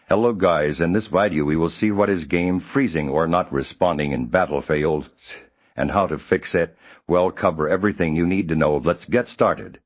Hello guys, in this video we will see what is game freezing or not responding in battlefields and how to fix it. We'll cover everything you need to know. Let's get started.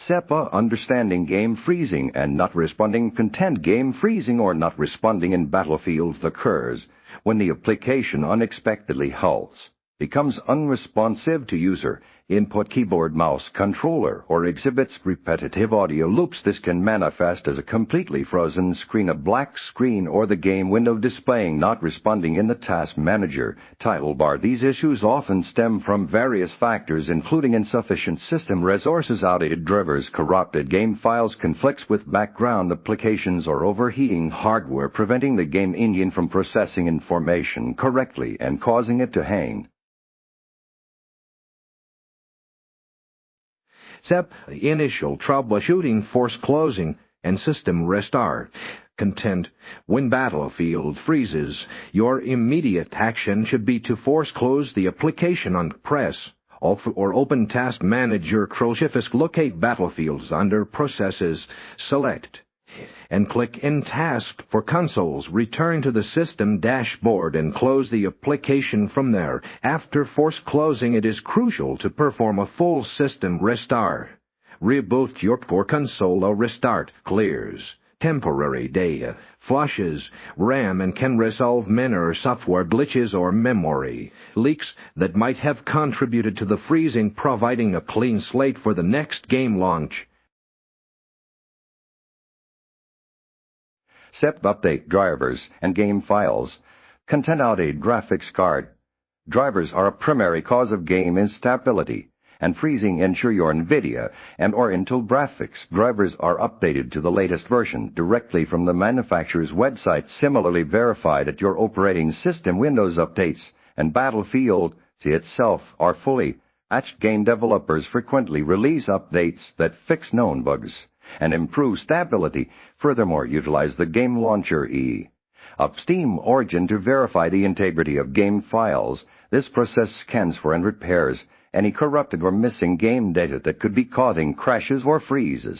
SEPA understanding game freezing and not responding content. Game freezing or not responding in battlefields occurs when the application unexpectedly halts, becomes unresponsive to user input, keyboard, mouse, controller, or exhibits repetitive audio loops. This can manifest as a completely frozen screen, a black screen, or the game window displaying not responding in the Task Manager title bar. These issues often stem from various factors, including insufficient system resources, outdated drivers, corrupted game files, conflicts with background applications, or overheating hardware, preventing the game engine from processing information correctly and causing it to hang. SEP initial troubleshooting, force closing, and system restart. Content: when battlefield freezes, your immediate action should be to force close the application on press Alt or open Task Manager. Shift locate battlefields under Processes, select, and click in Task for consoles. Return to the system dashboard and close the application from there. After force closing, it is crucial to perform a full system restart. Reboot your core console or restart clears temporary data, flushes RAM, and can resolve minor software glitches or memory leaks that might have contributed to the freezing, providing a clean slate for the next game launch. SEP update drivers and game files. Content: outdated graphics card. Drivers are a primary cause of game instability and freezing. Ensure your NVIDIA and or Intel graphics drivers are updated to the latest version directly from the manufacturer's website, similarly verified at your operating system. Windows updates and Battlefield itself are fully patched. Game developers frequently release updates that fix known bugs and improve stability. Furthermore, utilize the Game Launcher of Steam Origin to verify the integrity of game files. This process scans for and repairs any corrupted or missing game data that could be causing crashes or freezes.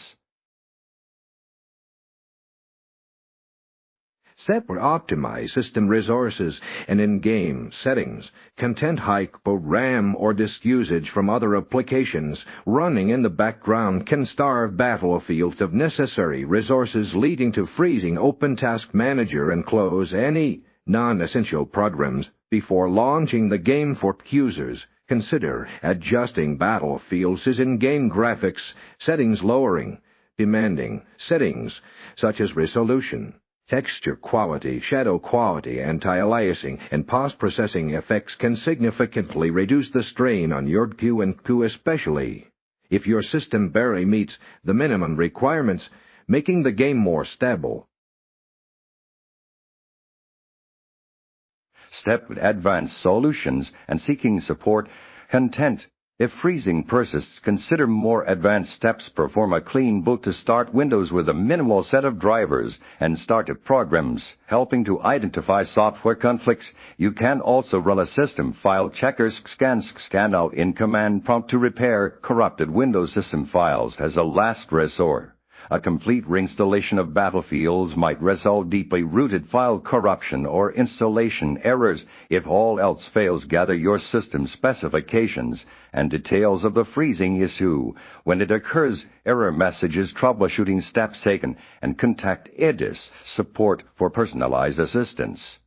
SEP optimize system resources and in-game settings. Content: hyper RAM or disk usage from other applications running in the background can starve battlefields of necessary resources, leading to freezing. Open Task Manager and close any non-essential programs before launching the game for users. Consider adjusting battlefields in-game graphics settings, lowering demanding settings such as resolution, texture quality, shadow quality, anti-aliasing, and post-processing effects can significantly reduce the strain on your Q&Q, especially if your system barely meets the minimum requirements, making the game more stable. SEP advanced solutions and seeking support. Content: if freezing persists, consider more advanced steps. Perform a clean boot to start Windows with a minimal set of drivers and startup programs, helping to identify software conflicts. You can also run a system file checker, scan out in command prompt to repair corrupted Windows system files as a last resort. A complete reinstallation of battlefields might resolve deeply rooted file corruption or installation errors. If all else fails, gather your system specifications and details of the freezing issue. When it occurs, error messages, troubleshooting steps taken, and contact IDIS support for personalized assistance.